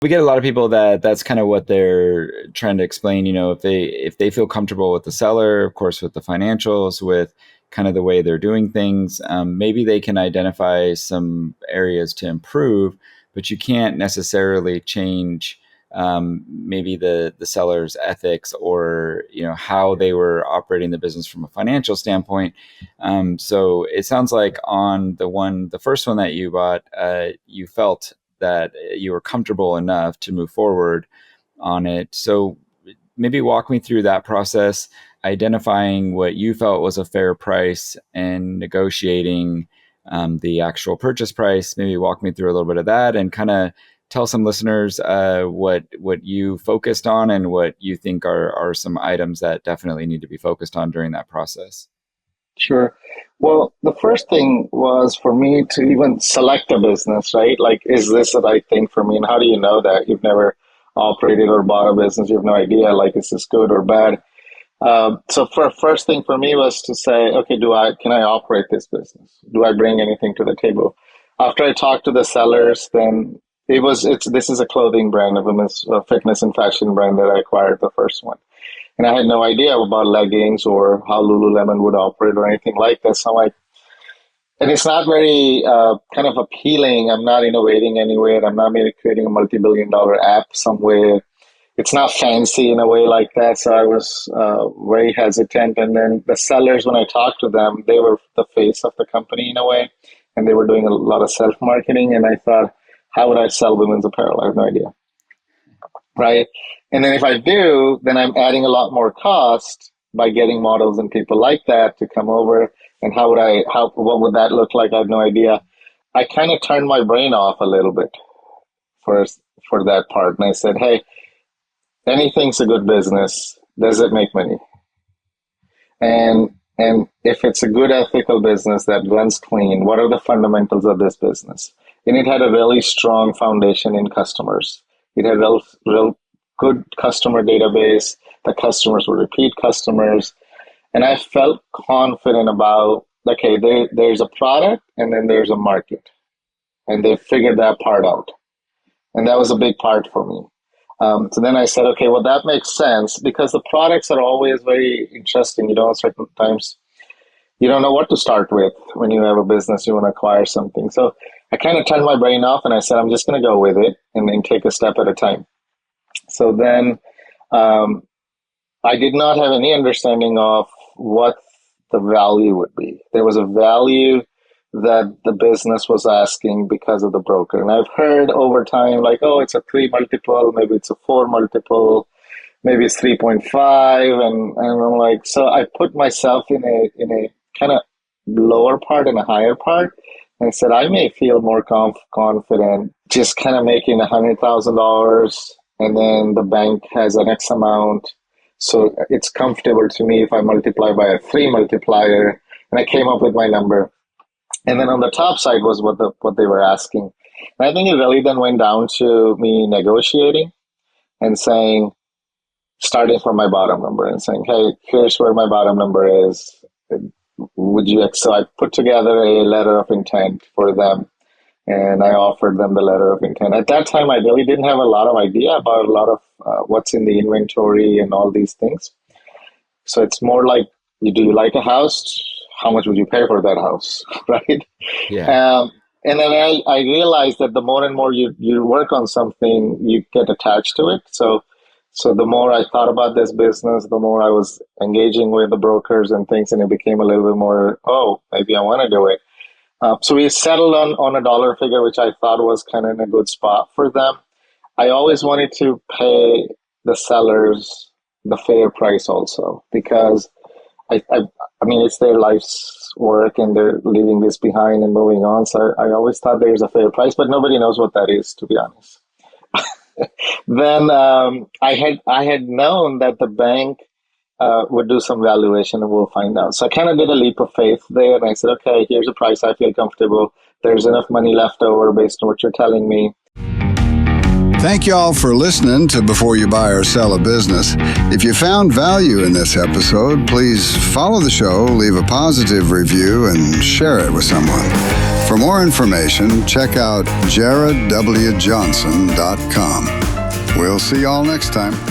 We get a lot of people that's kind of what they're trying to explain. If they feel comfortable with the seller, of course, with the financials, with kind of the way they're doing things, maybe they can identify some areas to improve, but you can't necessarily change maybe the seller's ethics or how they were operating the business from a financial standpoint. So it sounds like on the first one that you bought, you felt that you were comfortable enough to move forward on it. So maybe walk me through that process, identifying what you felt was a fair price and negotiating the actual purchase price. Maybe walk me through a little bit of that and kind of tell some listeners what you focused on and what you think are some items that definitely need to be focused on during that process. Sure. Well, the first thing was for me to even select a business, right? Like, is this the right thing for me? And how do you know that? You've never operated or bought a business. You have no idea, like, is this good or bad? So for first thing for me was to say, okay, can I operate this business? Do I bring anything to the table? After I talked to the sellers, then this is a clothing brand, a women's fitness and fashion brand that I acquired, the first one. And I had no idea about leggings or how Lululemon would operate or anything like this. So I'm like, and it's not very kind of appealing. I'm not innovating anywhere. I'm not maybe creating a multi-billion-dollar app somewhere. It's not fancy in a way like that. So I was very hesitant. And then the sellers, when I talked to them, they were the face of the company in a way. And they were doing a lot of self-marketing. And I thought, how would I sell women's apparel? I have no idea. Right. And then if I do, then I'm adding a lot more cost by getting models and people like that to come over. And what would that look like? I have no idea. I kind of turned my brain off a little bit for that part. And I said, hey, anything's a good business. Does it make money? And if it's a good ethical business that runs clean, what are the fundamentals of this business? And it had a really strong foundation in customers. It had real good customer database. The customers were repeat customers. And I felt confident about, okay, there's a product and then there's a market. And they figured that part out. And that was a big part for me. So then I said, okay, well, that makes sense because the products are always very interesting. Certain times you don't know what to start with when you have a business, you want to acquire something. So I kind of turned my brain off and I said, I'm just going to go with it and then take a step at a time. So then I did not have any understanding of what the value would be. There was a value that the business was asking because of the broker. And I've heard over time, like, oh, it's a 3 multiple, maybe it's a 4 multiple, maybe it's 3.5. And I'm like, so I put myself in a kind of lower part and a higher part. And I said, I may feel more confident just kind of making $100,000 and then the bank has an X amount. So it's comfortable to me if I multiply by a 3 multiplier. And I came up with my number. And then on the top side was what they were asking. And I think it really then went down to me negotiating and saying, starting from my bottom number and saying, hey, here's where my bottom number is. So I put together a letter of intent for them and I offered them the letter of intent. At that time, I really didn't have a lot of idea about a lot of what's in the inventory and all these things. So it's more like, do you like a house? How much would you pay for that house, right? Yeah. And then I realized that the more and more you work on something, you get attached to it. So the more I thought about this business, the more I was engaging with the brokers and things, and it became a little bit more, oh, maybe I want to do it. So we settled on a dollar figure, which I thought was kind of in a good spot for them. I always wanted to pay the sellers the fair price also, because I mean, it's their life's work and they're leaving this behind and moving on. So I always thought there's a fair price, but nobody knows what that is, to be honest. Then I had known that the bank would do some valuation and we'll find out. So I kind of did a leap of faith there and I said, okay, here's a price I feel comfortable. There's enough money left over based on what you're telling me. Thank you all for listening to Before You Buy or Sell a Business. If you found value in this episode, please follow the show, leave a positive review, and share it with someone. For more information, check out jaredwjohnson.com. We'll see y'all next time.